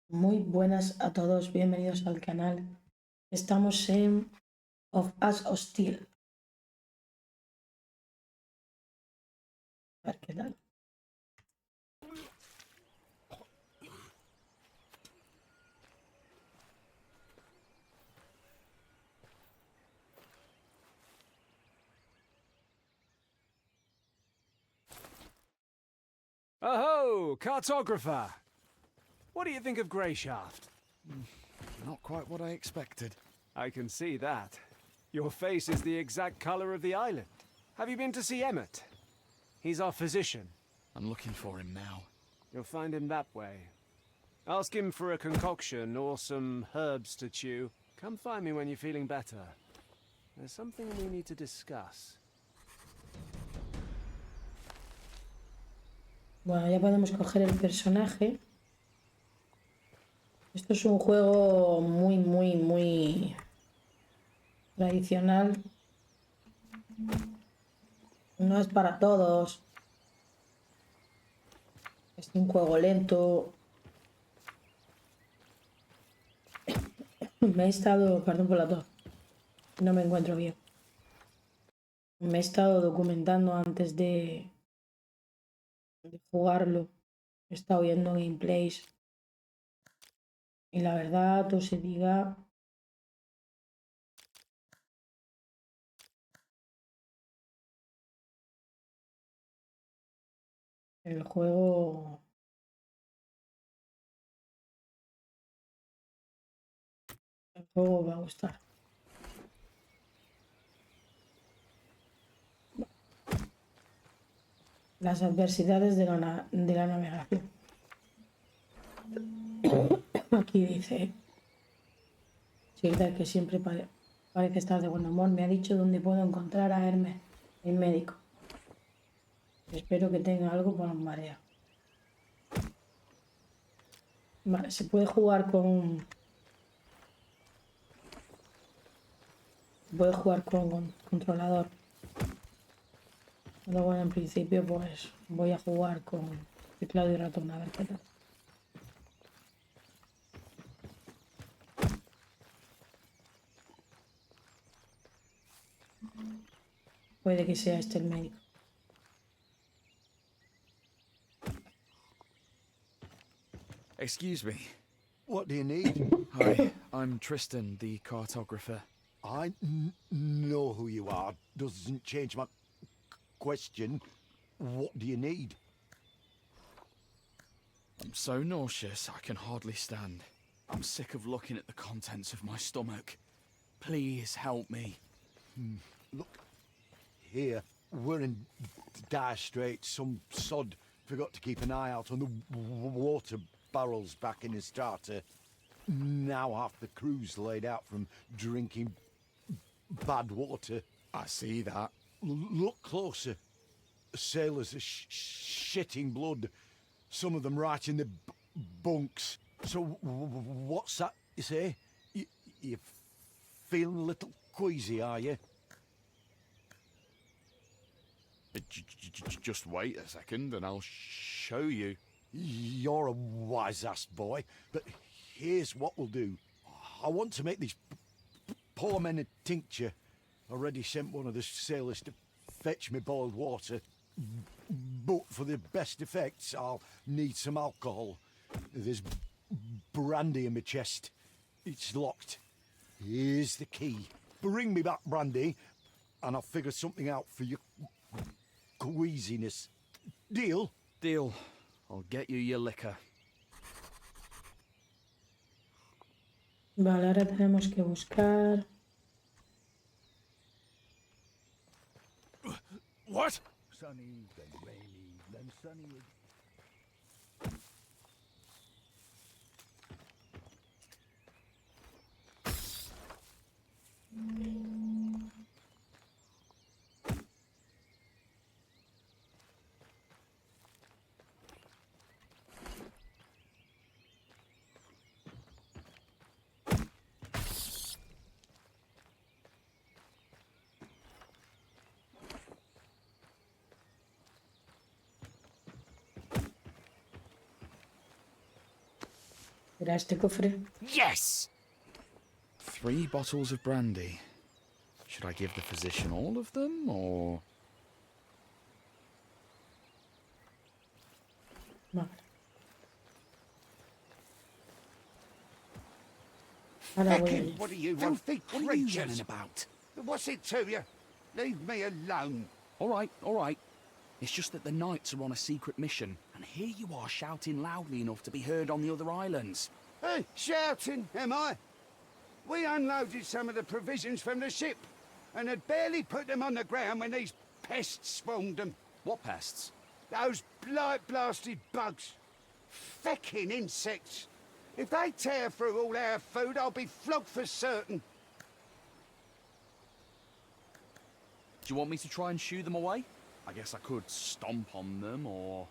Muy buenas a todos, bienvenidos al canal. Estamos en Of Us Hostile. A ver qué tal. Oh, cartographer! What do you think of Greyshaft? Not quite what I expected. I can see that. Your face is the exact color of the island. Have you been to see Emmett? He's our physician. I'm looking for him now. You'll find him that way. Ask him for a concoction or some herbs to chew. Come find me when you're feeling better. There's something we need to discuss. Bueno, ya podemos coger el personaje. Esto es un juego muy tradicional. No es para todos. Es un juego lento. Me he estado, perdón por la tos, no me encuentro bien. Me he estado documentando antes de jugarlo. He estado viendo gameplays. Y la verdad, todo se diga, el juego va a gustar. Las adversidades de la navegación. Aquí dice, Sigda, que siempre parece estar de buen humor, me ha dicho dónde puedo encontrar a Hermes, el médico. Espero que tenga algo para un mareo. Vale, se puede jugar con... Voy a jugar con controlador. Pero bueno, en principio pues voy a jugar con teclado y ratón a ver qué tal. Puede que sea este el médico. Excuse me. What do you need? Hi, I'm Tristan, the cartographer. I know who you are. Doesn't change my question. What do you need? I'm so nauseous I can hardly stand. I'm sick of looking at the contents of my stomach. Please help me. Look, here, we're in dire straits. Some sod forgot to keep an eye out on the water barrels back in his starter. Now half the crew's laid out from drinking bad water. I see that. Look closer. Sailors are shitting blood. Some of them right in the bunks. So what's that you say? You feeling a little queasy, are you? Just wait a second and I'll show you. You're a wise-ass boy, but here's what we'll do. I want to make these poor men a tincture. Already sent one of the sailors to fetch me boiled water. But for the best effects, I'll need some alcohol. There's brandy in my chest. It's locked. Here's the key. Bring me back brandy, and I'll figure something out for your queasiness. Deal? Deal. I'll get you your liquor. Vale, ahora tenemos que buscar... What? Sunny, then rainy, then sunny again. Era este cofre. Yes! 3 bottles of brandy. Should I give the physician all of them, or...? Vale. Ahora voy a ir. What are you Filthy What are you creatures! yelling about? What's it to you? Leave me alone. All right. It's just that the knights are on a secret mission, and here you are shouting loudly enough to be heard on the other islands. Hey, shouting, am I? We unloaded some of the provisions from the ship, and had barely put them on the ground when these pests swarmed them. What pests? Those blight-blasted bugs. Fecking insects. If they tear through all our food, I'll be flogged for certain. Do you want me to try and shoo them away? I guess I could stomp on them, or...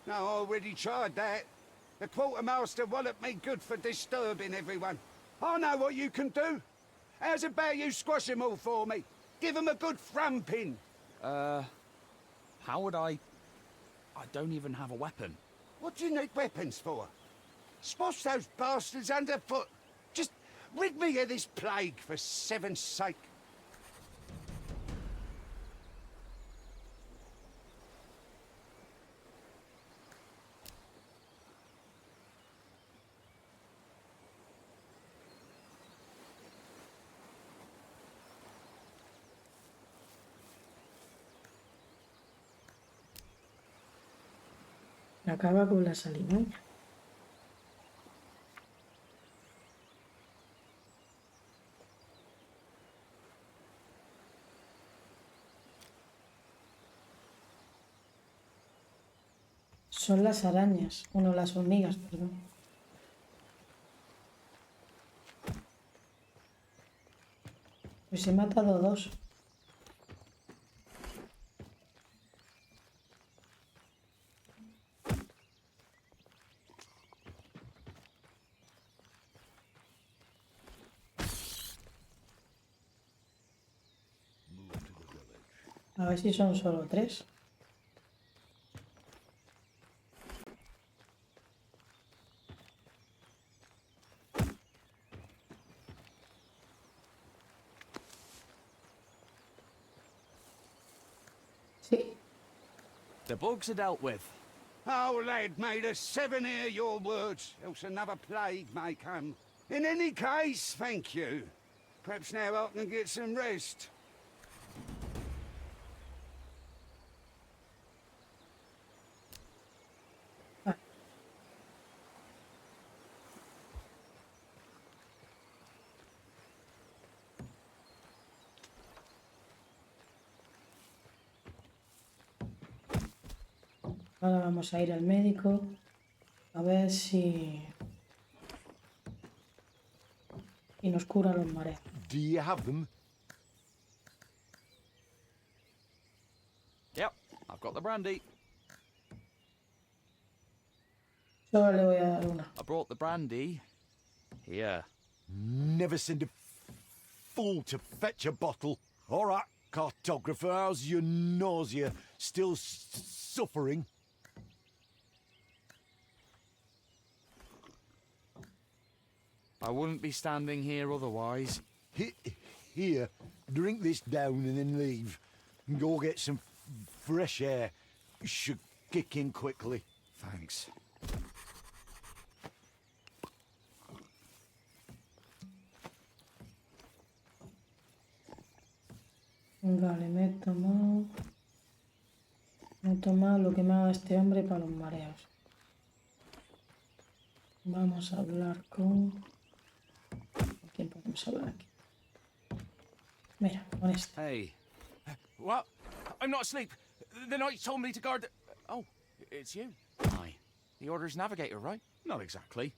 No, I already tried that. The quartermaster walloped me good for disturbing everyone. I know what you can do. How's about you squash them all for me? Give them a good thumping. How would I don't even have a weapon. What do you need weapons for? Squash those bastards underfoot. Just rid me of this plague, for 7's sake. Acaba con la salimaña. Son las arañas, bueno, las hormigas, perdón. Pues he matado 2. A ver si son solo 3. Sí. The bugs are dealt with. Oh, lad, made us 7 hear your words, else another plague may come. In any case, thank you. Perhaps now I can get some rest. Ahora vamos a ir al médico a ver si nos cura los mareos. Do you have them? Yep, I've got the brandy. Solo le voy a dar una. I brought the brandy. Here. Never send a fool to fetch a bottle. All right, cartographer, how's your nausea? Still suffering? I wouldn't be standing here otherwise. Here, drink this down and then leave. And go get some fresh air. Should kick in quickly. Thanks. Vale, me he tomado lo que me haga este hombre para los mareos. Vamos a hablar con... ¿Quién podemos hablar aquí? Mira, con este. Hey. What? I'm not asleep. The knights told me to guard the... Oh, it's you. Hi. The Order's navigator, right? Not exactly.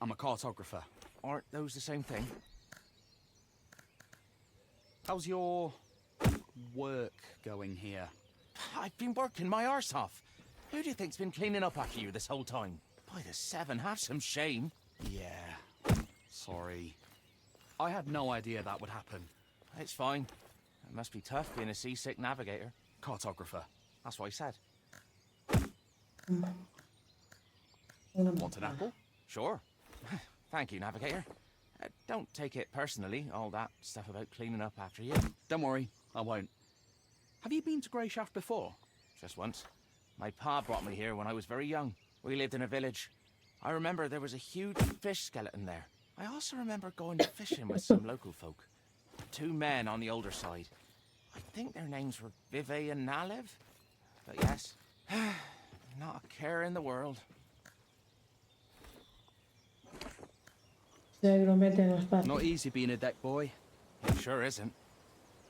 I'm a cartographer. Aren't those the same thing? How's your work going here? I've been working my arse off. Who do you think's been cleaning up after you this whole time? By the 7, have some shame. Yeah. Sorry. I had no idea that would happen. It's fine. It must be tough being a seasick navigator. Cartographer. That's what he said. Una Want an apple? Sure. Thank you, Navigator. Don't take it personally, all that stuff about cleaning up after you. Don't worry, I won't. Have you been to Greyshaft before? Just once. My pa brought me here when I was very young. We lived in a village. I remember there was a huge fish skeleton there. I also remember going fishing with some local folk. 2 men on the older side. I think their names were Vive and Nalev. But yes, not a care in the world. Seguro, métenos, papi. Not easy being a deck boy. It sure isn't.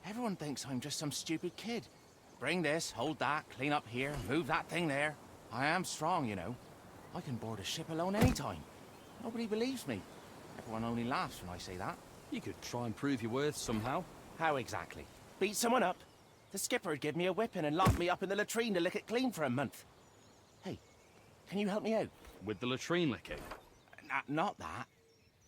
Everyone thinks I'm just some stupid kid. Bring this, hold that, clean up here, move that thing there. I am strong, you know. I can board a ship alone anytime. Nobody believes me. Everyone only laughs when I say that. You could try and prove your worth somehow. How exactly? Beat someone up? The skipper'd give me a whipping and lock me up in the latrine to lick it clean for a month. Hey, can you help me out? With the latrine licking. Not that.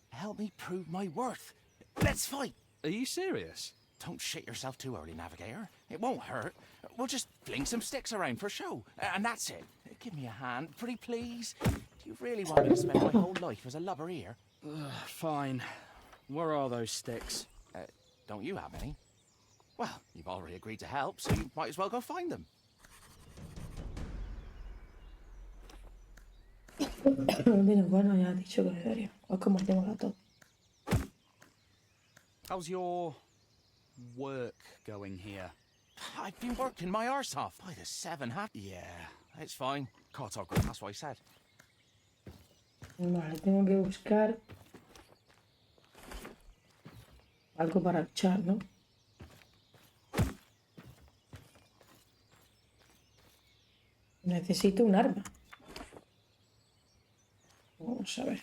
Help me prove my worth. Let's fight. Are you serious? Don't shit yourself too early, Navigator. It won't hurt. We'll just fling some sticks around for show. And that's it. Give me a hand, pretty please. Do you really want me to spend my whole life as a lubber here? Fine. Where are those sticks? Don't you have any? Well, you've already agreed to help, so you might as well go find them. Bueno, ya he dicho que debería. Pues como tengo la todo. How's your work going here? I've been working my arse off by the 7 half. Yeah, it's fine. Cartographer, that's what I said. Vale, tengo que buscar algo para echar, ¿no? Necesito un arma. Vamos a ver.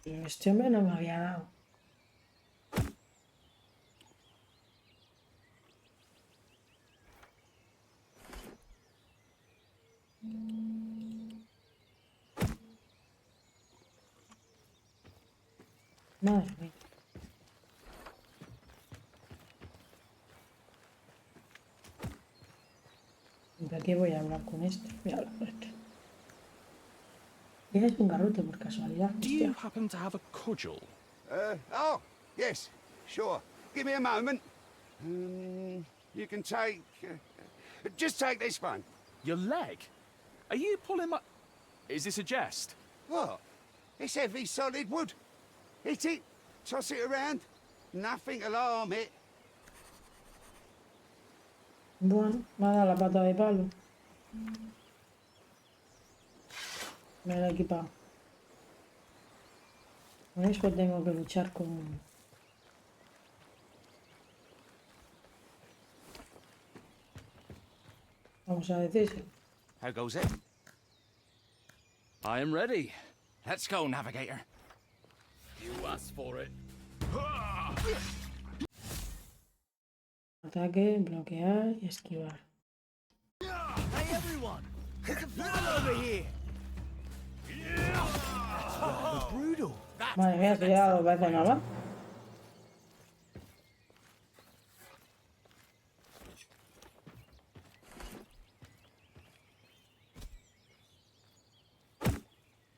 Pero este hombre no me había dado. Madre mía. ¿De qué voy a hablar con este? Voy a hablar con este. Tienes un garrote por casualidad. Do you happen to have a cudgel? Oh, yes, sure. Give me a moment. You can take... just take this one. Your leg? Are you pulling my... Is this a jest? What? It's heavy, solid wood. Hit it, toss it around. Nothing alarm it. Bueno, me ha dado la pata de palo. Me lo he equipado. Por eso tengo que luchar con... Vamos a decirse. How goes it? I am ready. Let's go, Navigator. You asked for it. Ataque, bloquear y esquivar. Hey, everyone! There's a villain over here! That's brutal. Madre mía, esto ya lo parece nada.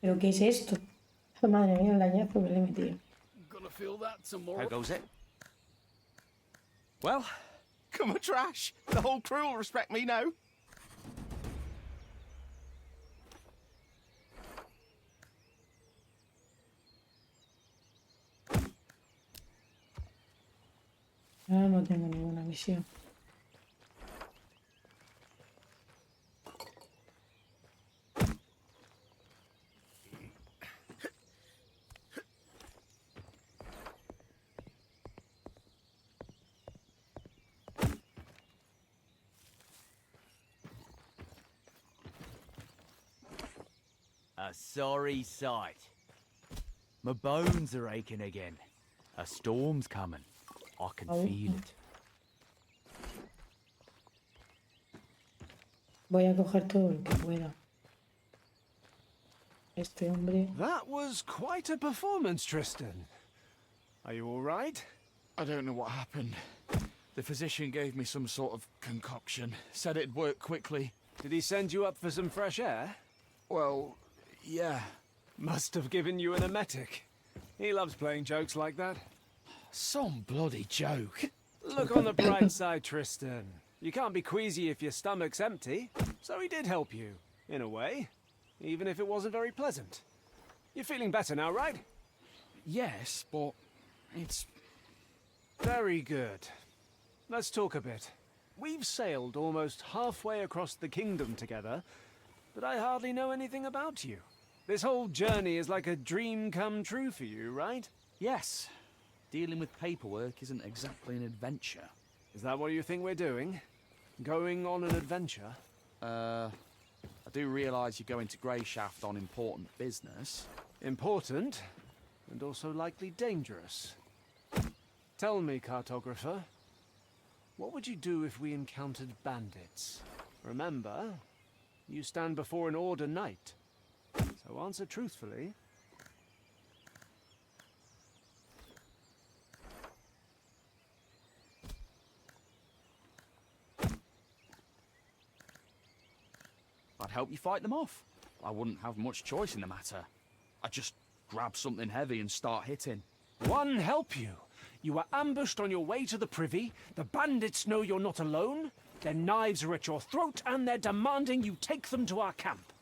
¿Pero qué es esto? Madre mía, el dañazo que le he metido. Gonna feel that tomorrow. How goes it? Well, Come a trash. The whole crew will respect me now. Ahora no tengo ninguna misión. A sorry sight. My bones are aching again. A storm's coming. I can feel it. Voy a coger todo lo que pueda. Este hombre... That was quite a performance, Tristan. Are you all right? I don't know what happened. The physician gave me some sort of concoction. Said it'd work quickly. Did he send you up for some fresh air? Well, yeah. Must have given you an emetic. He loves playing jokes like that. Some bloody joke. Look on the bright side, Tristan. You can't be queasy if your stomach's empty. So he did help you, in a way. Even if it wasn't very pleasant. You're feeling better now, right? Yes, but it's... Very good. Let's talk a bit. We've sailed almost halfway across the kingdom together, but I hardly know anything about you. This whole journey is like a dream come true for you, right? Yes. Dealing with paperwork isn't exactly an adventure. Is that what you think we're doing? Going on an adventure? I do realise you're going to Greyshaft on important business. Important, and also likely dangerous. Tell me, cartographer, what would you do if we encountered bandits? Remember, you stand before an Order Knight, so answer truthfully. I'd help you fight them off. I wouldn't have much choice in the matter. I'd just grab something heavy and start hitting. One help you. You were ambushed on your way to the privy. The bandits know you're not alone. Their knives are at your throat and they're demanding you take them to our camp.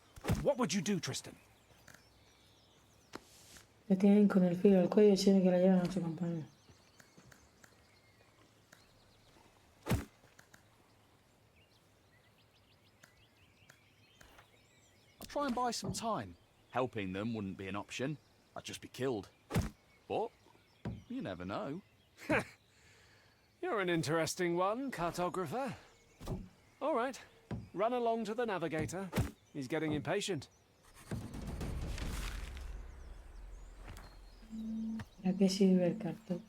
What would you do, Tristan? Le tienen con el filo al cuello y tienen que la llevan a su campaña. I'd try and buy some time. Helping them wouldn't be an option. I'd just be killed. But you never know. You're an interesting one, cartographer. All right, run along to the navigator. He's getting impatient. ¿Para qué sirve el cartón?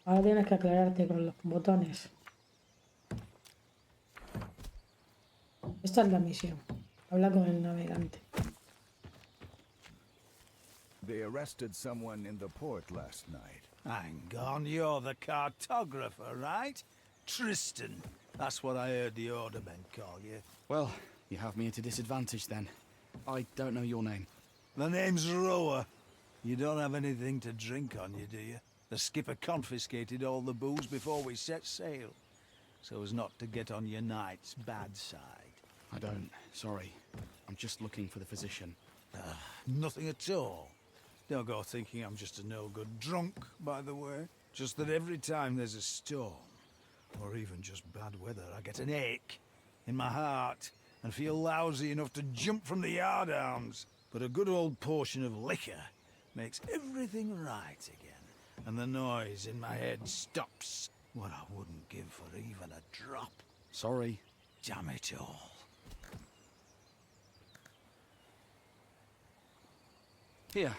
Ahora tienes que aclararte con los botones. Esta es la misión. Habla con el navegante. They arrested someone in the port last night. Hang on, you're the cartographer, right? Tristan. That's what I heard the ordermen call you. Well, you have me at a disadvantage then. I don't know your name. The name's Rower. You don't have anything to drink on you, do you? The skipper confiscated all the booze before we set sail, so as not to get on your knight's bad side. I don't. Sorry. I'm just looking for the physician. Nothing at all. Don't go thinking I'm just a no-good drunk, by the way. Just that every time there's a storm, or even just bad weather, I get an ache in my heart and feel lousy enough to jump from the yardarms. But a good old portion of liquor makes everything right again. And the noise in my head stops. What I wouldn't give for even a drop. Sorry. Damn it all. Here.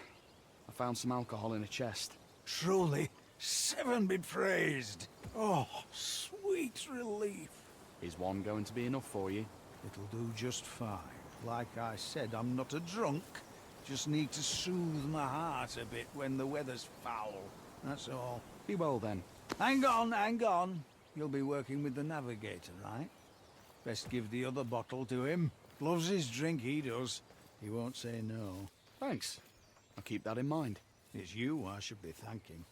I found some alcohol in a chest. Truly, 7 be praised. Oh, sweet relief. Is one going to be enough for you? It'll do just fine. Like I said, I'm not a drunk. Just need to soothe my heart a bit when the weather's foul. That's all. Be well then. Hang on, hang on. You'll be working with the navigator, right? Best give the other bottle to him. Loves his drink, he does. He won't say no. Thanks. I'll keep that in mind. It's you I should be thanking.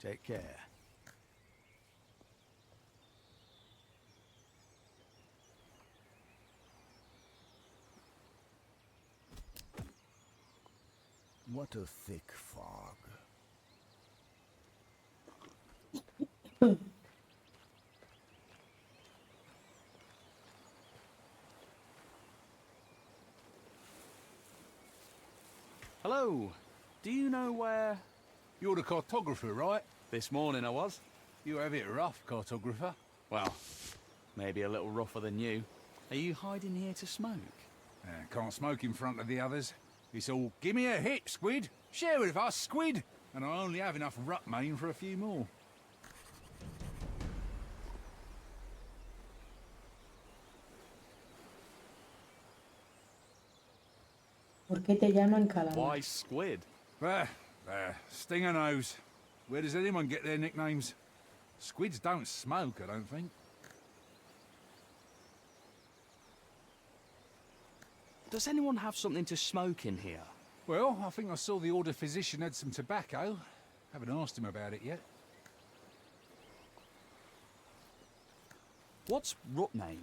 Take care. What a thick fog. Hello. Do you know where You're the cartographer, right? This morning I was. You have it rough, cartographer. Well, maybe a little rougher than you. Are you hiding here to smoke? Can't smoke in front of the others. It's all, give me a hit, Squid. Share it with us, Squid. And I only have enough rutmain for a few more. ¿Por qué te llaman calamar? Why squid? Stinger nose. Where does anyone get their nicknames? Squids don't smoke, I don't think. Does anyone have something to smoke in here? Well, I think I saw the order physician had some tobacco. Haven't asked him about it yet. What's rutmain?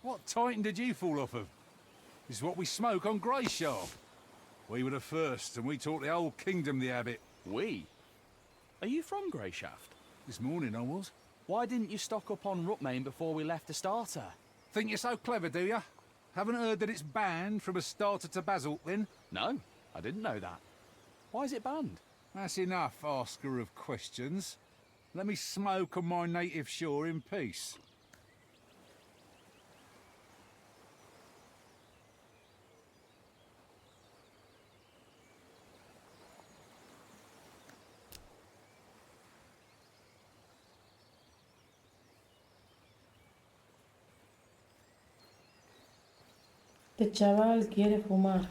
What titan did you fall off of? This is what we smoke on Greyshaft. We were the first, and we taught the whole kingdom the habit. We? Are you from Greyshaft? This morning I was. Why didn't you stock up on rutmain before we left the starter? Think you're so clever, do ya? Haven't heard that it's banned from a starter to basalt, then? No, I didn't know that. Why is it banned? That's enough, asker of questions. Let me smoke on my native shore in peace. Este chaval quiere fumar.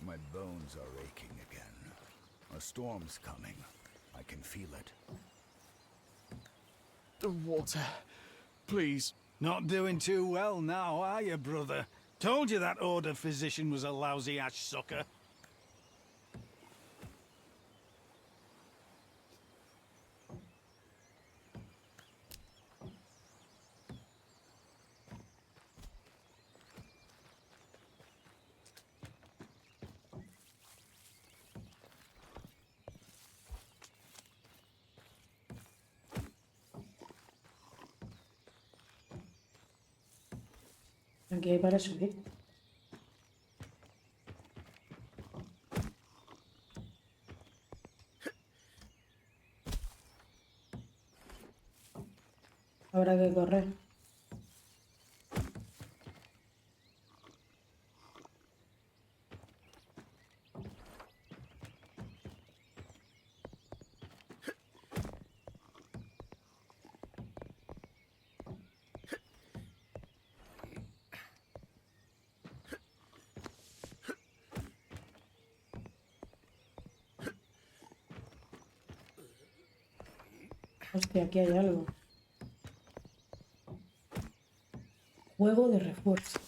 My bones are aching again. A storm's coming. I can feel it. The water. Please. Not doing too well now, are you, brother? Told you that order physician was a lousy ash sucker. Aquí hay para subir. Habrá que correr. Hostia, aquí hay algo. Juego de refuerzo.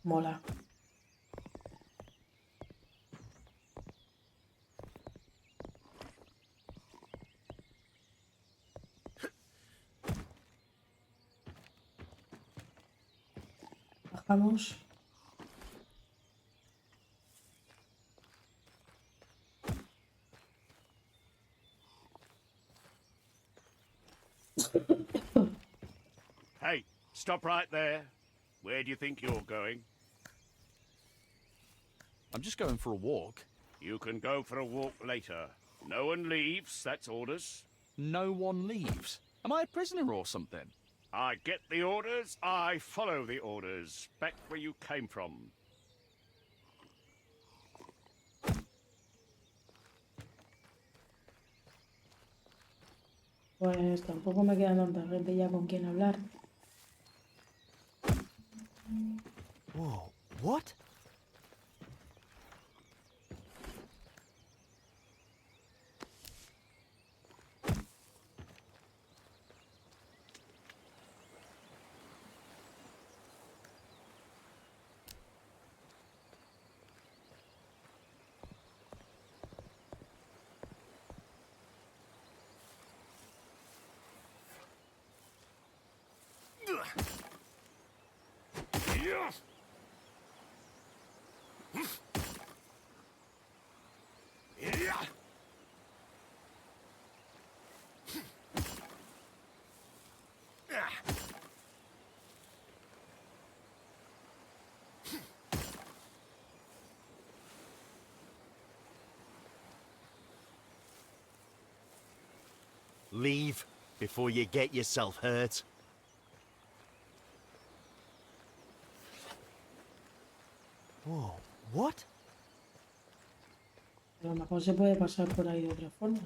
Mola. Bajamos. Hey, stop right there. Where do you think you're going? I'm just going for a walk. You can go for a walk later. No one leaves, that's orders. No one leaves. Am I a prisoner or something? I get the orders, I follow the orders. Back where you came from. Pues tampoco me queda tanta gente ya con quien hablar. Whoa, what? Leave before you get yourself hurt. Whoa, what? A lo mejor se puede pasar por ahí de otra forma.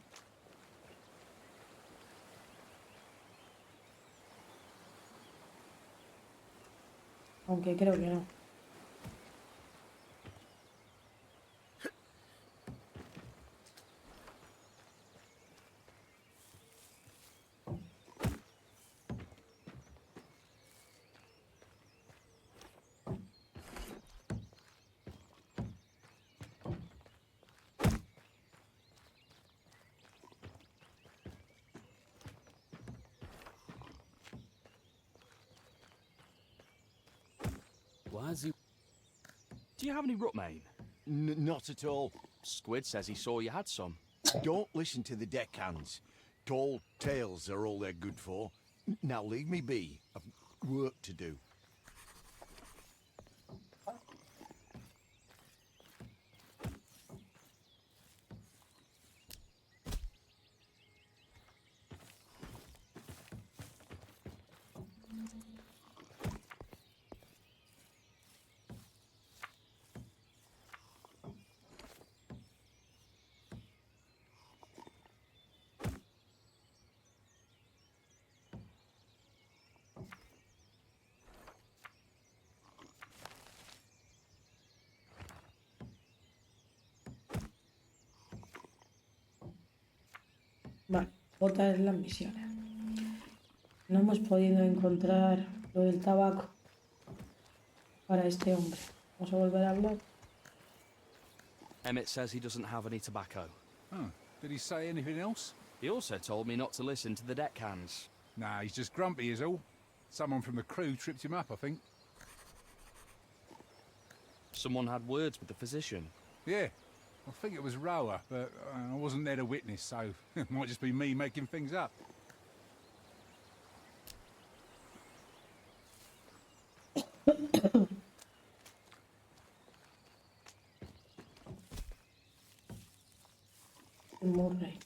Aunque creo que no. Why is he... Do you have any rootmane? Not at all. Squid says he saw you had some. Don't listen to the deckhands. Tall tales are all they're good for. Now leave me be. I've work to do. Vale, otra es las misiones. No hemos podido encontrar lo del tabaco para este hombre. Vamos a volver a hablar. Emmett says he doesn't have any tobacco. Oh, did he say anything else? He also told me not to listen to the deckhands. Nah, he's just grumpy is all. Someone from the crew tripped him up, I think. Someone had words with the physician. Yeah, I think it was Rower, but I wasn't there to witness, so it might just be me making things up. Murray.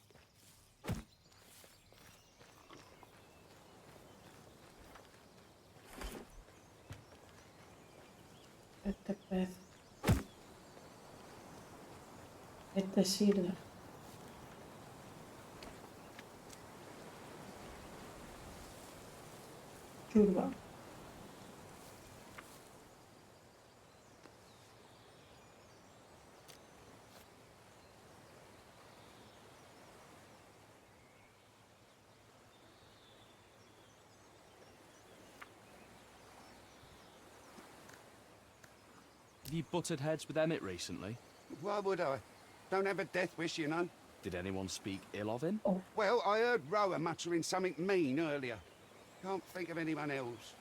Este pez. Este es Sirda. Churba. Have you butted heads with Emmett recently? Why would I? Don't have a death wish, you know. Did anyone speak ill of him? Well, I heard Rower muttering something mean earlier. Can't think of anyone else.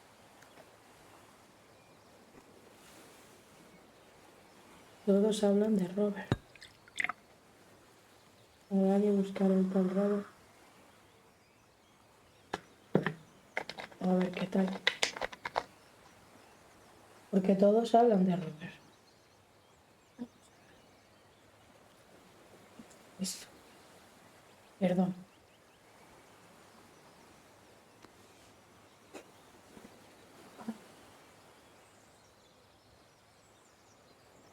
Todos hablan de Robert. Nadie buscar el tal Robert. A ver qué tal. Porque todos hablan de Robert. Esto. Perdón.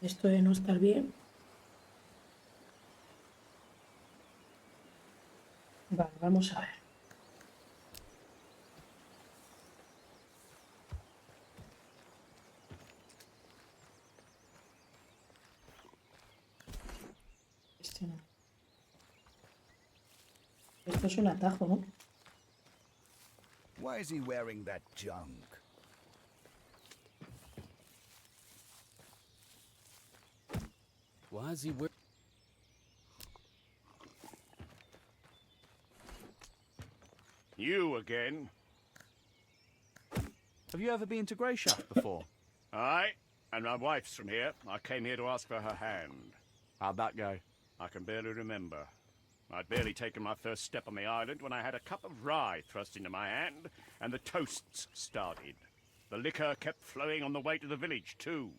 Esto de no estar bien. Vale, vamos a ver. Este no. Esto es un atajo, ¿no? Why is he wearing that junk? Why is he wearing... You again? Have you ever been to Greyshaft before? Aye, and my wife's from here. I came here to ask for her hand. How'd that go? I can barely remember. I'd barely taken my first step on the island when I had a cup of rye thrust into my hand, and the toasts started. The liquor kept flowing on the way to the village, too.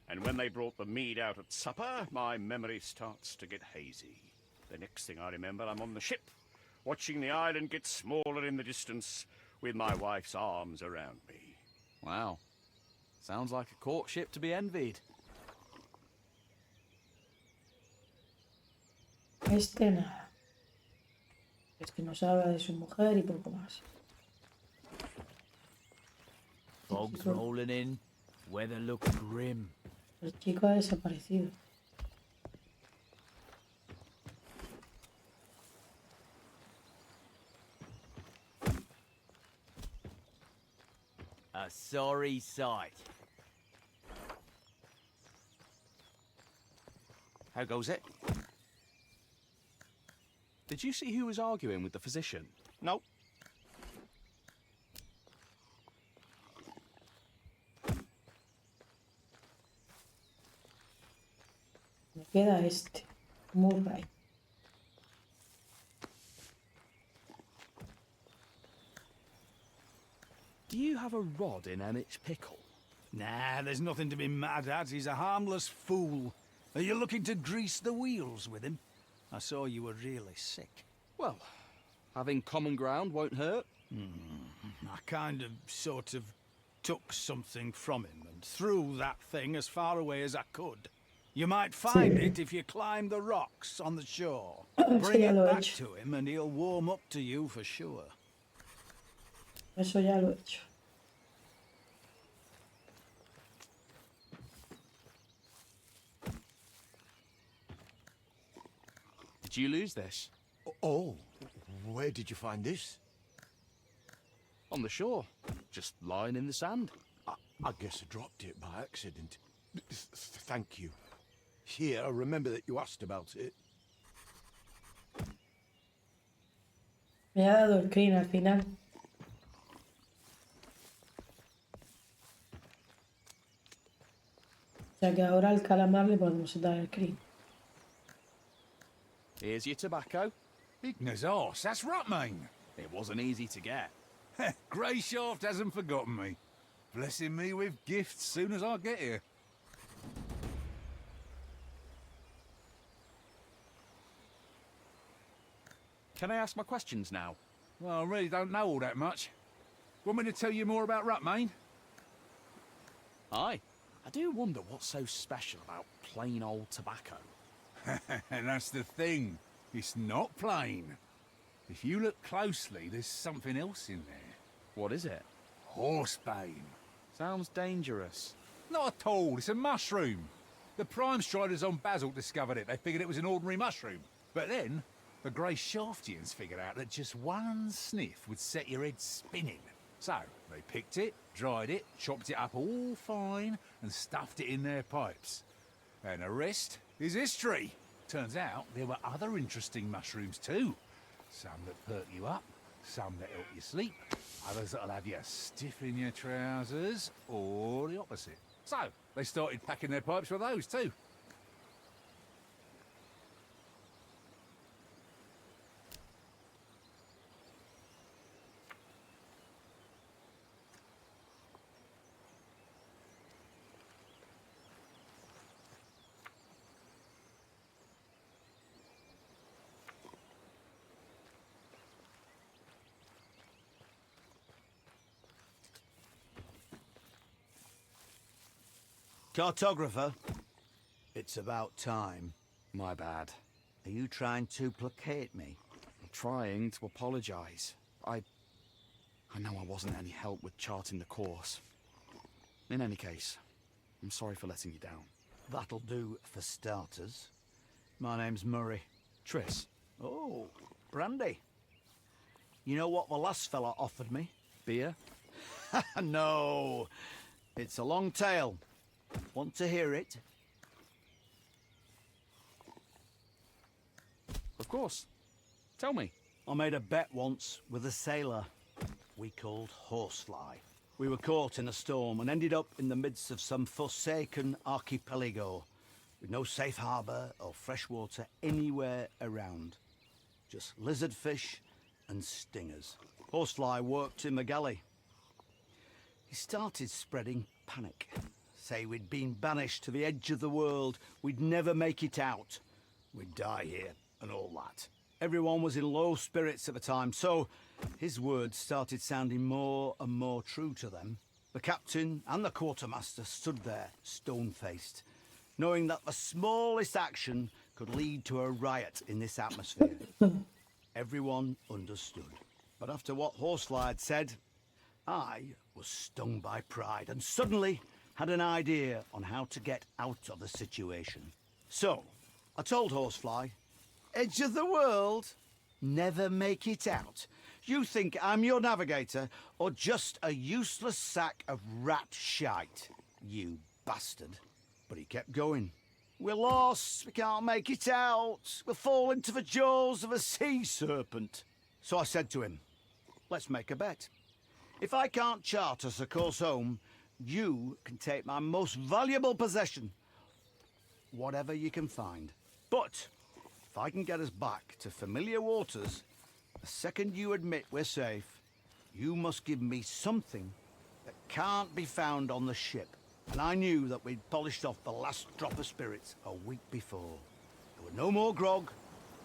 And when they brought the mead out at supper, my memory starts to get hazy. The next thing I remember, I'm on the ship, watching the island get smaller in the distance, with my wife's arms around me. Wow. Sounds like a courtship to be envied. Este nada. Es que nos habla de su mujer y poco más. Fog's rolling in. Weather looks grim. El chico ha desaparecido. A sorry sight. How goes it? Did you see who was arguing with the physician? Nope. Me queda este. Murray. Do you have a rod in Emmett's pickle? Nah, there's nothing to be mad at. He's a harmless fool. Are you looking to grease the wheels with him? I saw you were really sick. Well, having common ground won't hurt. I kind of, sort of, took something from him and threw that thing as far away as I could. You might find it if you climb the rocks on the shore. Bring it back to him and he'll warm up to you for sure. Eso ya lo he hecho. Did you lose this? Oh, where did you find this? On the shore. Just lying in the sand. I guess I dropped it by accident. Thank you. Here, I remember that you asked about it. Me ha dado el crin al final. O sea que ahora al calamar le podemos dar el crin. Here's your tobacco. Igna's arse, that's Rutmain. It wasn't easy to get. Greyshaft hasn't forgotten me. Blessing me with gifts soon as I get here. Can I ask my questions now? Well, I really don't know all that much. Want me to tell you more about Rutmain? Aye. I do wonder what's so special about plain old tobacco. And that's the thing. It's not plain. If you look closely, there's something else in there. What is it? Horsebane. Sounds dangerous. Not at all. It's a mushroom. The Prime Striders on Basalt discovered it. They figured it was an ordinary mushroom. But then, the Greyshaftians figured out that just one sniff would set your head spinning. So, they picked it, dried it, chopped it up all fine, and stuffed it in their pipes. And the rest is history. Turns out there were other interesting mushrooms too. Some that perk you up, some that help you sleep, others that'll have you stiff in your trousers, or the opposite. So, they started packing their pipes with those too. Cartographer, it's about time. My bad. Are you trying to placate me? I'm trying to apologise. I know I wasn't any help with charting the course. In any case, I'm sorry for letting you down. That'll do for starters. My name's Murray. Triss. Oh, brandy. You know what the last fella offered me? Beer? No, it's a long tale. Want to hear it? Of course. Tell me. I made a bet once with a sailor we called Horsefly. We were caught in a storm and ended up in the midst of some forsaken archipelago, with no safe harbour or fresh water anywhere around. Just lizardfish and stingers. Horsefly worked in the galley. He started spreading panic. Say we'd been banished to the edge of the world, we'd never make it out. We'd die here and all that. Everyone was in low spirits at the time, so his words started sounding more and more true to them. The captain and the quartermaster stood there, stone-faced, knowing that the smallest action could lead to a riot in this atmosphere. Everyone understood. But after what Horsefly had said, I was stung by pride and suddenly had an idea on how to get out of the situation. So, I told Horsefly, "Edge of the world? Never make it out. You think I'm your navigator or just a useless sack of rat shite, you bastard." But he kept going. "We're lost, we can't make it out, we'll fall into the jaws of a sea serpent." So I said to him, "Let's make a bet. If I can't chart us a course home, you can take my most valuable possession, whatever you can find. But if I can get us back to familiar waters, the second you admit we're safe, you must give me something that can't be found on the ship." And I knew that we'd polished off the last drop of spirits a week before. There were no more grog,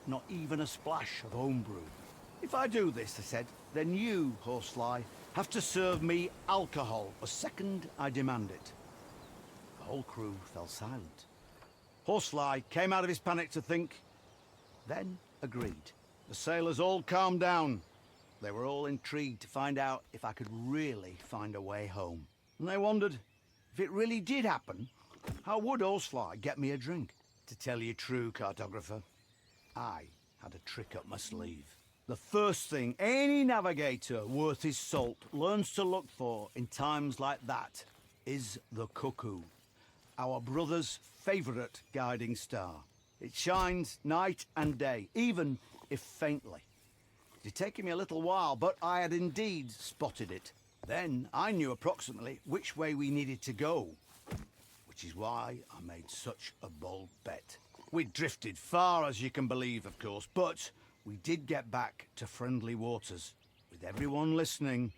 not even a splash of homebrew. "If I do this," I said, "then you, Horsefly, have to serve me alcohol. The second I demand it." The whole crew fell silent. Horsefly came out of his panic to think, then agreed. The sailors all calmed down. They were all intrigued to find out if I could really find a way home. And they wondered, if it really did happen, how would Horsefly get me a drink? To tell you true, cartographer, I had a trick up my sleeve. The first thing any navigator worth his salt learns to look for in times like that is the cuckoo, our brother's favourite guiding star. It shines night and day, even if faintly. It had taken me a little while, but I had indeed spotted it. Then I knew approximately which way we needed to go, which is why I made such a bold bet. We'd drifted far, as you can believe, of course, but we did get back to friendly waters. With everyone listening,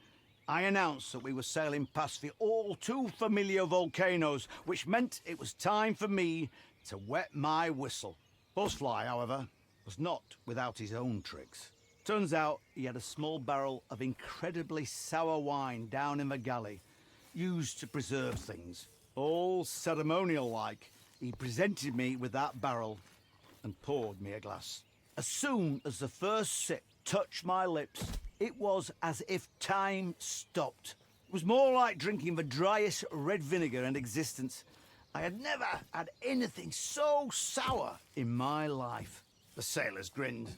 I announced that we were sailing past the all too familiar volcanoes, which meant it was time for me to wet my whistle. Horsefly, however, was not without his own tricks. Turns out he had a small barrel of incredibly sour wine down in the galley, used to preserve things. All ceremonial-like, he presented me with that barrel and poured me a glass. As soon as the first sip touched my lips, it was as if time stopped. It was more like drinking the driest red vinegar in existence. I had never had anything so sour in my life. The sailors grinned,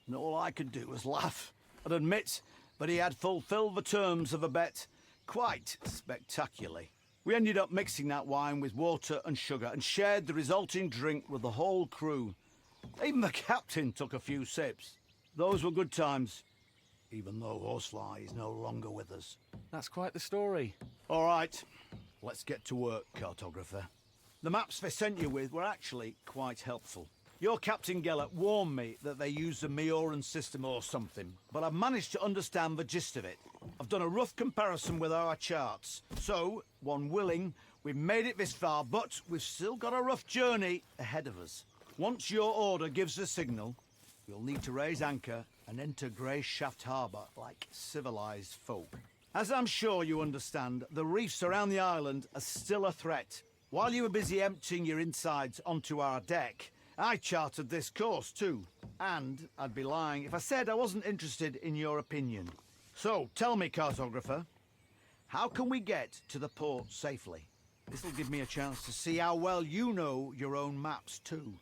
and all I could do was laugh and admit that he had fulfilled the terms of a bet quite spectacularly. We ended up mixing that wine with water and sugar and shared the resulting drink with the whole crew. Even the captain took a few sips. Those were good times, even though Horsefly is no longer with us. That's quite the story. All right, let's get to work, cartographer. The maps they sent you with were actually quite helpful. Your Captain Gellert warned me that they used a Mioran system or something, but I've managed to understand the gist of it. I've done a rough comparison with our charts, so, one willing, we've made it this far, but we've still got a rough journey ahead of us. Once your order gives the signal, we'll need to raise anchor and enter Grey Shaft Harbour like civilized folk. As I'm sure you understand, the reefs around the island are still a threat. While you were busy emptying your insides onto our deck, I charted this course too, and I'd be lying if I said I wasn't interested in your opinion. So, tell me, cartographer, how can we get to the port safely? This'll give me a chance to see how well you know your own maps too.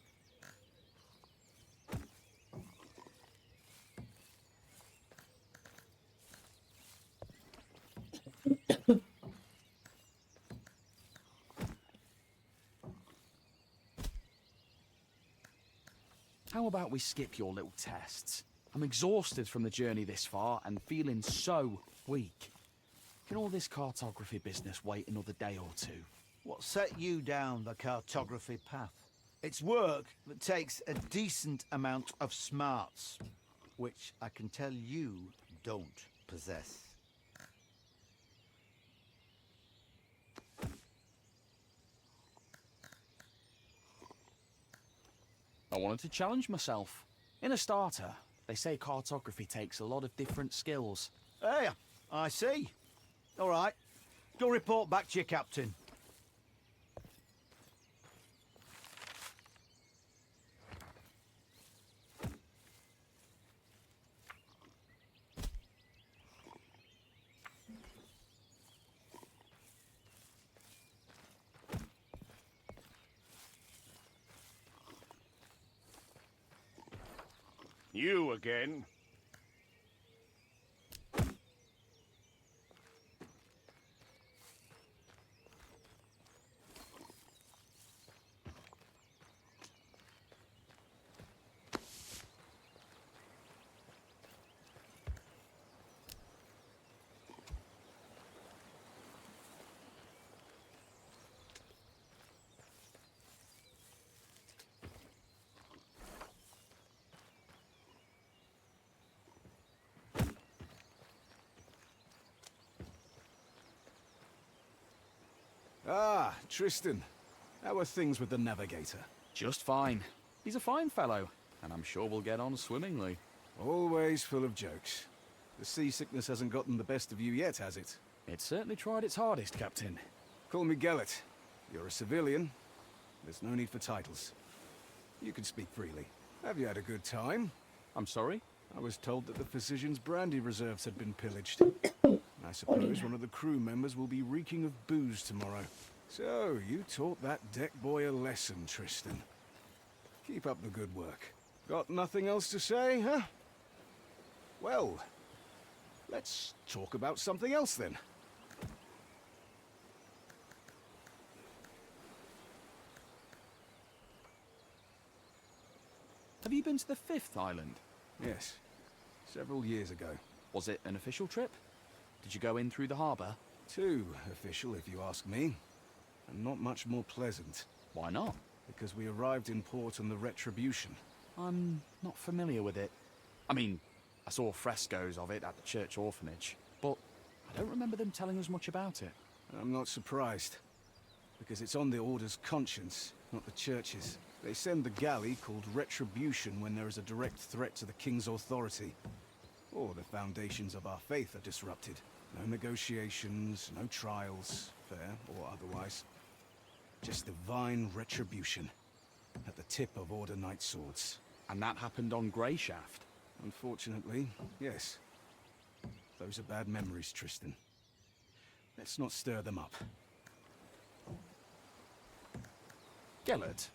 How about we skip your little tests? I'm exhausted from the journey this far and feeling so weak. Can all this cartography business wait another day or two? What set you down the cartography path? It's work that takes a decent amount of smarts, which I can tell you don't possess. I wanted to challenge myself. In a starter, they say cartography takes a lot of different skills. Hey, I see. All right. Go report back to your captain. You again? Ah, Tristan. How are things with the navigator? Just fine. He's a fine fellow, and I'm sure we'll get on swimmingly. Always full of jokes. The seasickness hasn't gotten the best of you yet, has it? It certainly tried its hardest, Captain. Call me Gellet. You're a civilian. There's no need for titles. You can speak freely. Have you had a good time? I'm sorry? I was told that the physician's brandy reserves had been pillaged. I suppose one of the crew members will be reeking of booze tomorrow. So, you taught that deck boy a lesson, Tristan. Keep up the good work. Got nothing else to say, huh? Well, let's talk about something else then. Have you been to the 5th island? Yes, several years ago. Was it an official trip? Did you go in through the harbour? Too official, if you ask me. And not much more pleasant. Why not? Because we arrived in port on the Retribution. I'm not familiar with it. I mean, I saw frescoes of it at the church orphanage, but I don't remember them telling us much about it. I'm not surprised. Because it's on the Order's conscience, not the church's. They send the galley called Retribution when there is a direct threat to the King's authority. Or the foundations of our faith are disrupted. No negotiations, no trials, fair or otherwise. Just divine retribution. At the tip of Order Knight swords. And that happened on Greyshaft? Unfortunately, yes. Those are bad memories, Tristan. Let's not stir them up. Gellet,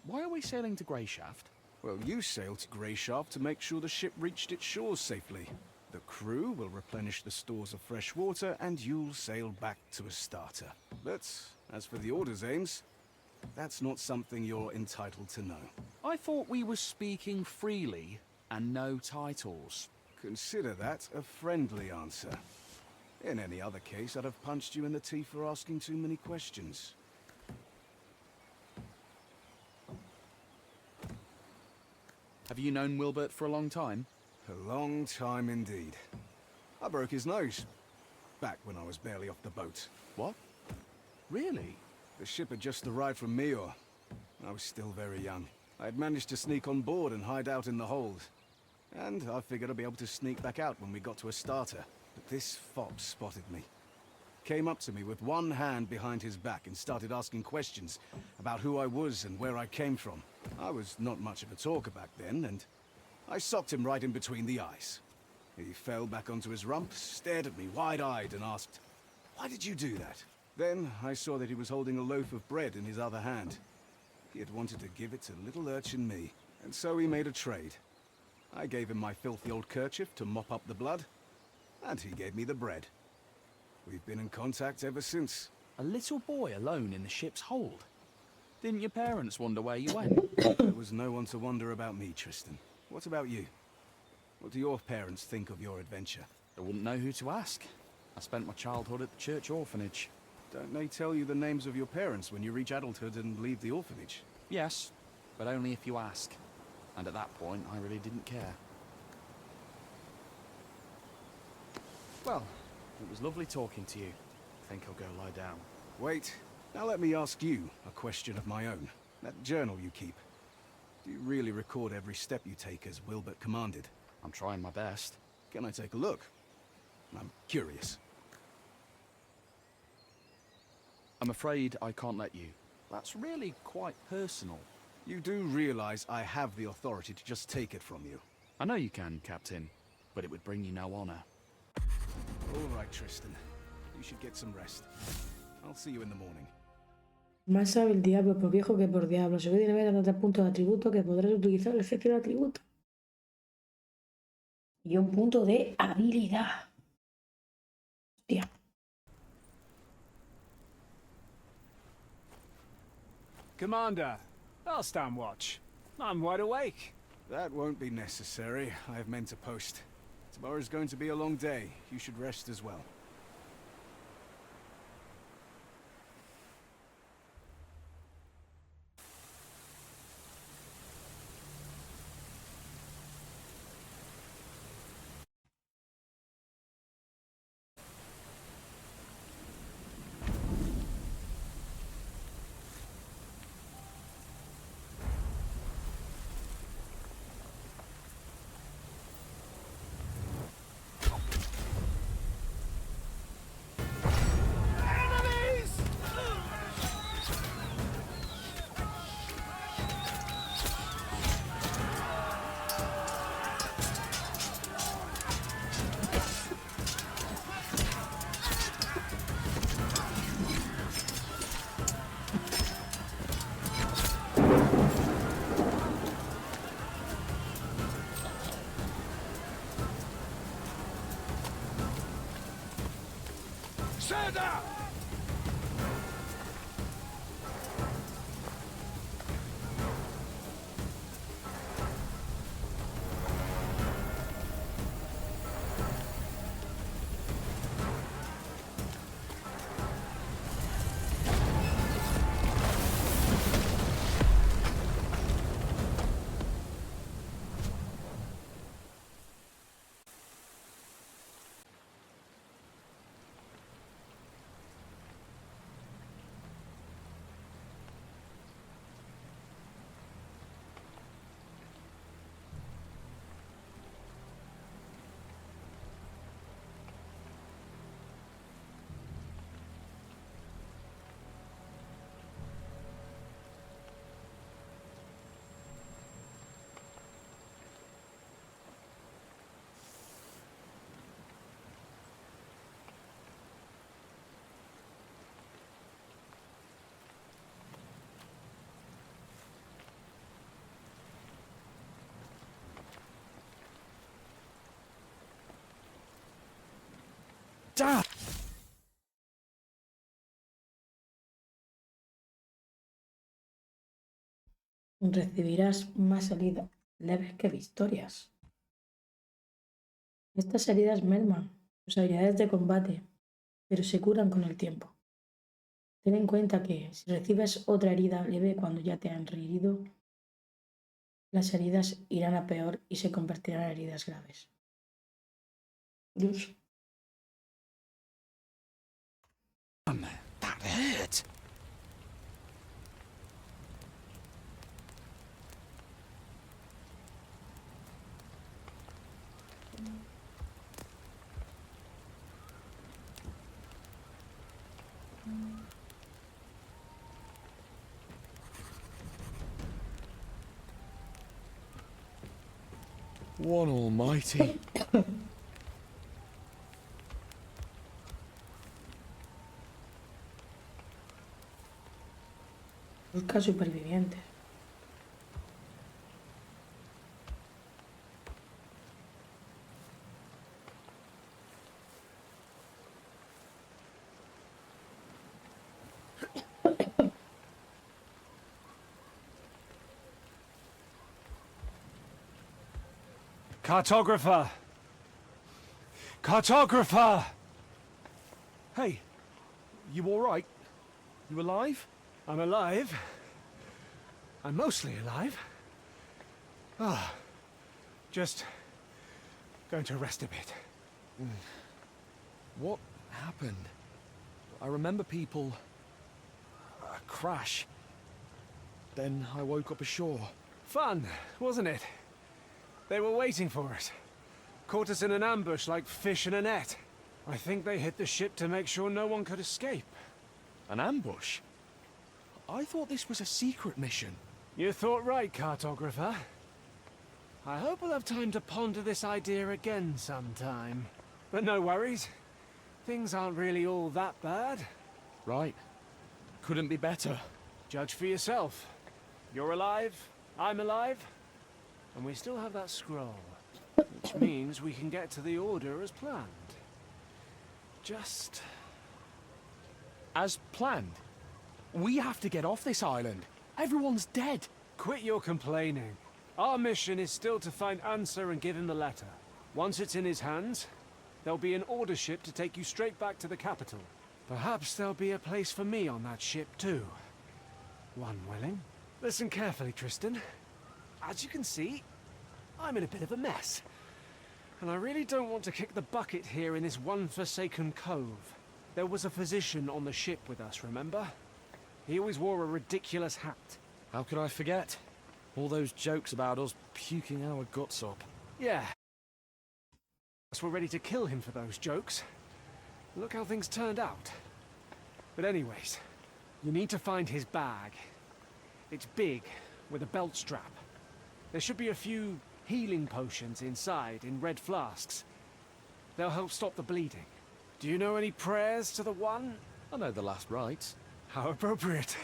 why are we sailing to Greyshaft? Well, you sailed to Greyshaft to make sure the ship reached its shores safely. The crew will replenish the stores of fresh water, and you'll sail back to Astarte. But as for the Order's aims, that's not something you're entitled to know. I thought we were speaking freely and no titles. Consider that a friendly answer. In any other case, I'd have punched you in the teeth for asking too many questions. Have you known Wilbert for a long time? A long time indeed. I broke his nose. Back when I was barely off the boat. What? Really? The ship had just arrived from Mior. I was still very young. I had managed to sneak on board and hide out in the hold. And I figured I'd be able to sneak back out when we got to Astarte. But this fop spotted me. Came up to me with one hand behind his back and started asking questions about who I was and where I came from. I was not much of a talker back then, and I socked him right in between the eyes. He fell back onto his rump, stared at me wide-eyed and asked, "Why did you do that?" Then I saw that he was holding a loaf of bread in his other hand. He had wanted to give it to little urchin me, and so we made a trade. I gave him my filthy old kerchief to mop up the blood, and he gave me the bread. We've been in contact ever since. A little boy alone in the ship's hold? Didn't your parents wonder where you went? There was no one to wonder about me, Tristan. What about you? What do your parents think of your adventure? I wouldn't know who to ask. I spent my childhood at the church orphanage. Don't they tell you the names of your parents when you reach adulthood and leave the orphanage? Yes, but only if you ask. And at that point, I really didn't care. Well, it was lovely talking to you. I think I'll go lie down. Wait, now let me ask you a question of my own. That journal you keep, do you really record every step you take as Wilbert commanded? I'm trying my best. Can I take a look? I'm curious. I'm afraid I can't let you. That's really quite personal. You do realize I have the authority to just take it from you. I know you can, Captain, but it would bring you no honor. All right, Tristan. You should get some rest. I'll see you in the morning. Más sabe el diablo por viejo que por diablo. Se puede ver hasta punto de atributo que podrás utilizar el cetro de atributo. Y un punto de habilidad. Hostia. Commander, I'll stand watch. I'm wide awake. That won't be necessary. I have men to post. Tomorrow's going to be a long day. You should rest as well. Damn! Recibirás más heridas leves que victorias. Estas heridas merman tus habilidades de combate, pero se curan con el tiempo. Ten en cuenta que si recibes otra herida leve cuando ya te han herido, las heridas irán a peor y se convertirán en heridas graves. Dios. That hurt! One almighty. Busca supervivientes. Cartographer! Cartographer! Hey, you all right? You alive? I'm alive. I'm mostly alive. Ah, just going to rest a bit. What happened? I remember people... a crash. Then I woke up ashore. Fun, wasn't it? They were waiting for us. Caught us in an ambush like fish in a net. I think they hit the ship to make sure no one could escape. An ambush? I thought this was a secret mission. You thought right, cartographer. I hope we'll have time to ponder this idea again sometime. But no worries. Things aren't really all that bad. Right. Couldn't be better. Judge for yourself. You're alive, I'm alive, and we still have that scroll. Which means we can get to the Order as planned. Just... As planned? We have to get off this island. Everyone's dead. Quit your complaining. Our mission is still to find Answer and give him the letter. Once it's in his hands, there'll be an Order ship to take you straight back to the capital. Perhaps there'll be a place for me on that ship too. One willing. Listen carefully, Tristan. As you can see, I'm in a bit of a mess. And I really don't want to kick the bucket here in this one forsaken cove. There was a physician on the ship with us, remember? He always wore a ridiculous hat. How could I forget? All those jokes about us puking our guts up. Yeah. We're ready to kill him for those jokes. Look how things turned out. But anyways, you need to find his bag. It's big, with a belt strap. There should be a few healing potions inside in red flasks. They'll help stop the bleeding. Do you know any prayers to the One? I know the last rites. How appropriate.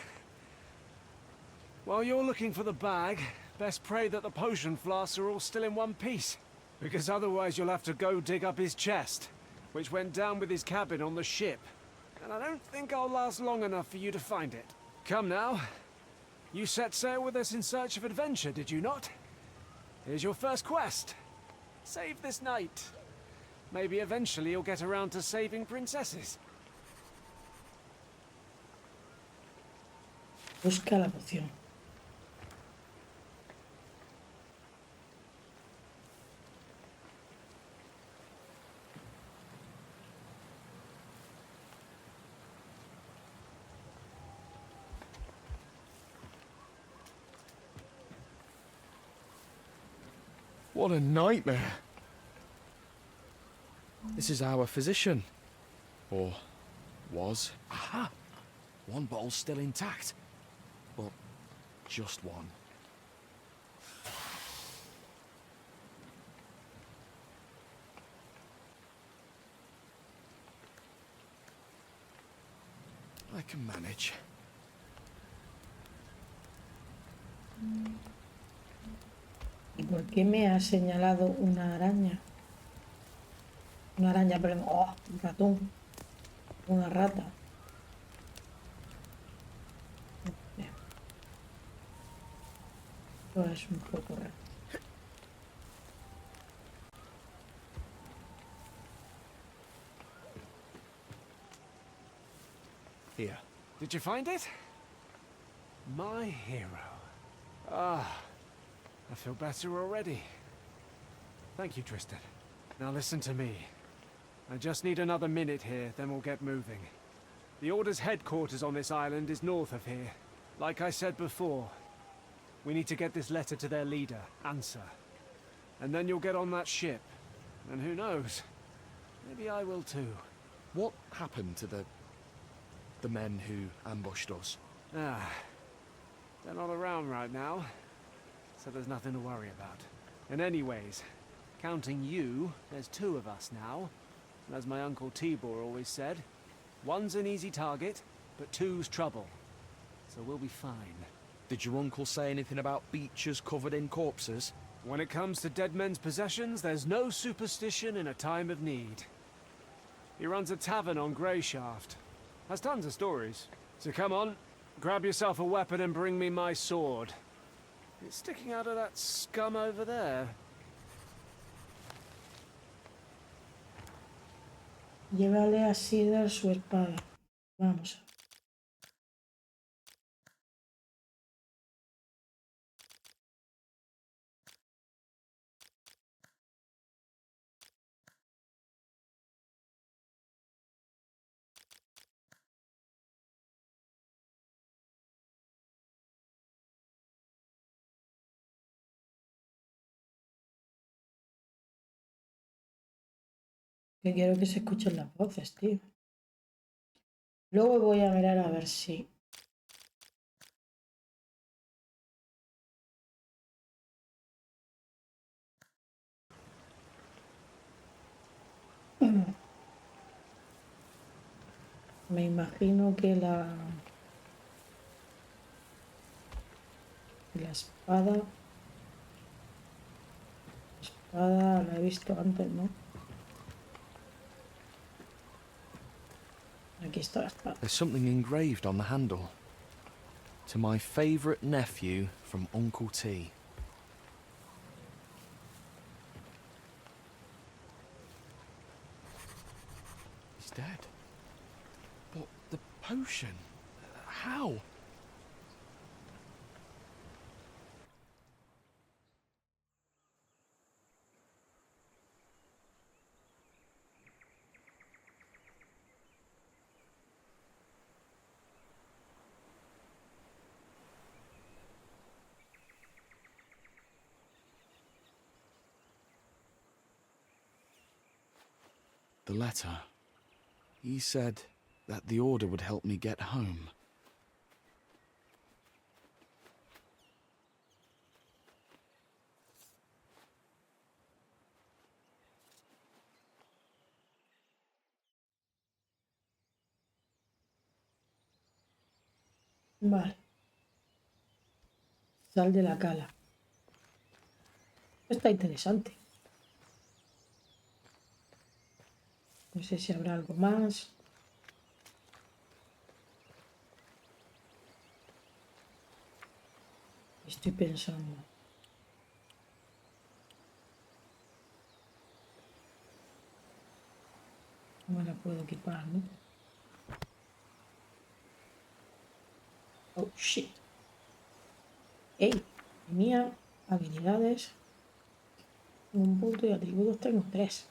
While you're looking for the bag, best pray that the potion flasks are all still in one piece. Because otherwise you'll have to go dig up his chest, which went down with his cabin on the ship. And I don't think I'll last long enough for you to find it. Come now. You set sail with us in search of adventure, did you not? Here's your first quest. Save this knight. Maybe eventually you'll get around to saving princesses. Busca la poción. What a nightmare. This is our physician. Or was. Aha! One bottle's still intact. Well, just one. I can manage. ¿Y por qué me ha señalado una araña? Una araña, perdón. ¡Oh! Un ratón. Una rata. Esto es un poco raro. Here. Did you find it? My hero. Ah, I feel better already. Thank you, Tristan. Now listen to me. I just need another minute here, then we'll get moving. The Order's headquarters on this island is north of here. Like I said before, we need to get this letter to their leader, Answer. And then you'll get on that ship. And who knows? Maybe I will too. What happened to the men who ambushed us? Ah, they're not around right now, so there's nothing to worry about. And anyways, counting you, there's 2 of us now. And as my Uncle Tibor always said, 1's an easy target, but 2's trouble. So we'll be fine. Did your uncle say anything about beaches covered in corpses? When it comes to dead men's possessions, there's no superstition in a time of need. He runs a tavern on Greyshaft. Has tons of stories. So come on, grab yourself a weapon and bring me my sword. It's sticking out of that scum over there. Llévale a Cedar su espada. Vamos. Que quiero que se escuchen las voces, tío. Luego voy a mirar a ver si... Me imagino que la espada la he visto antes, ¿no? Aquí está la espada. There's something engraved on the handle. To my favourite nephew from Uncle T. He's dead. But the potion... How? The letter. He said that the order would help me get home. Vale. Sal de la cala. Está interesante. No sé si habrá algo más. Estoy pensando. No me la puedo equipar, ¿no? Oh, shit. Ey, tenía habilidades. Un punto y atributos tengo 3.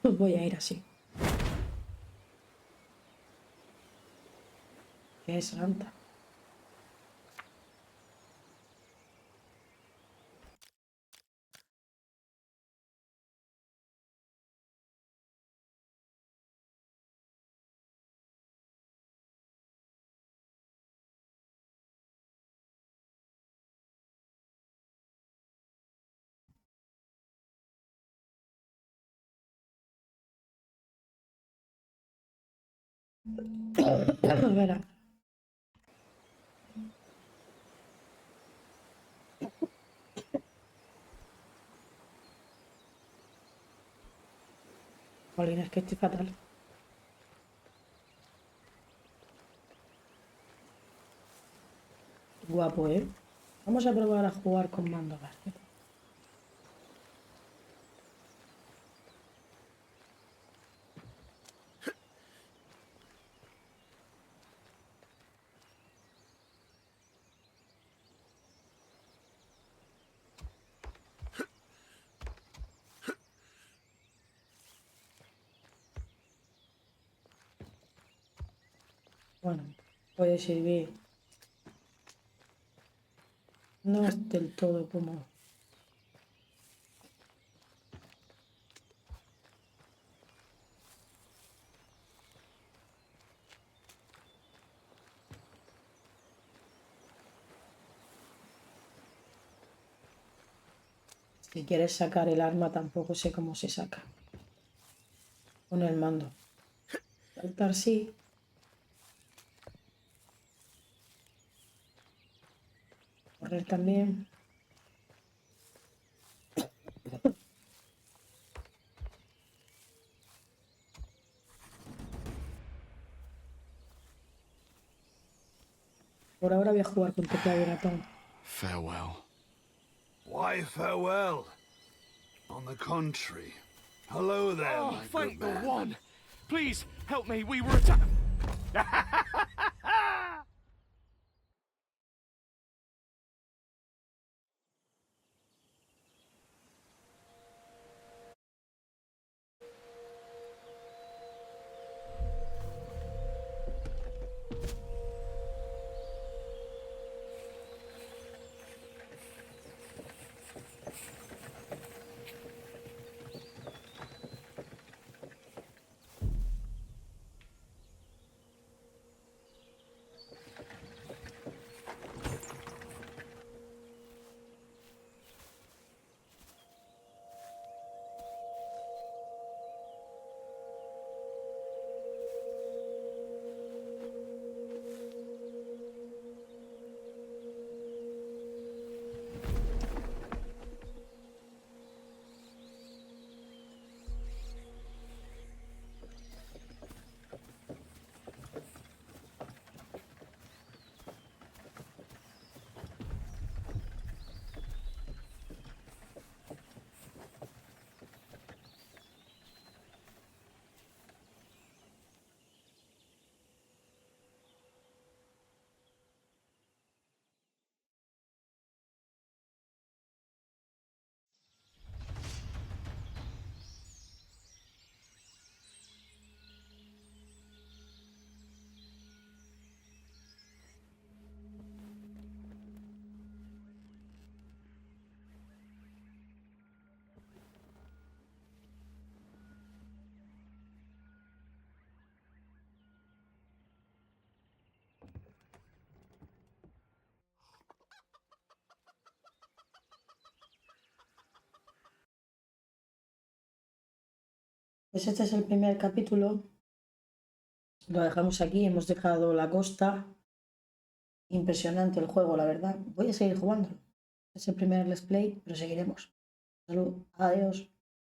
Voy a ir así. ¡Qué santa! Verá. Jolín, es que estoy fatal. Guapo, ¿eh? Vamos a probar a jugar con mando verde. Bueno, puede servir. No es del todo como... Si quieres sacar el arma, tampoco sé cómo se saca. Con el mando. Saltar sí. Correr también. Por ahora voy a jugar con teclado y ratón. Farewell. Why farewell? On the contrary. Hello there, Oh, my thank good the man. one! Please, help me, we were attacked! Pues este es el primer capítulo. Lo dejamos aquí, hemos dejado la costa. Impresionante el juego, la verdad. Voy a seguir jugando. Es el primer let's play, pero seguiremos. Salud, adiós.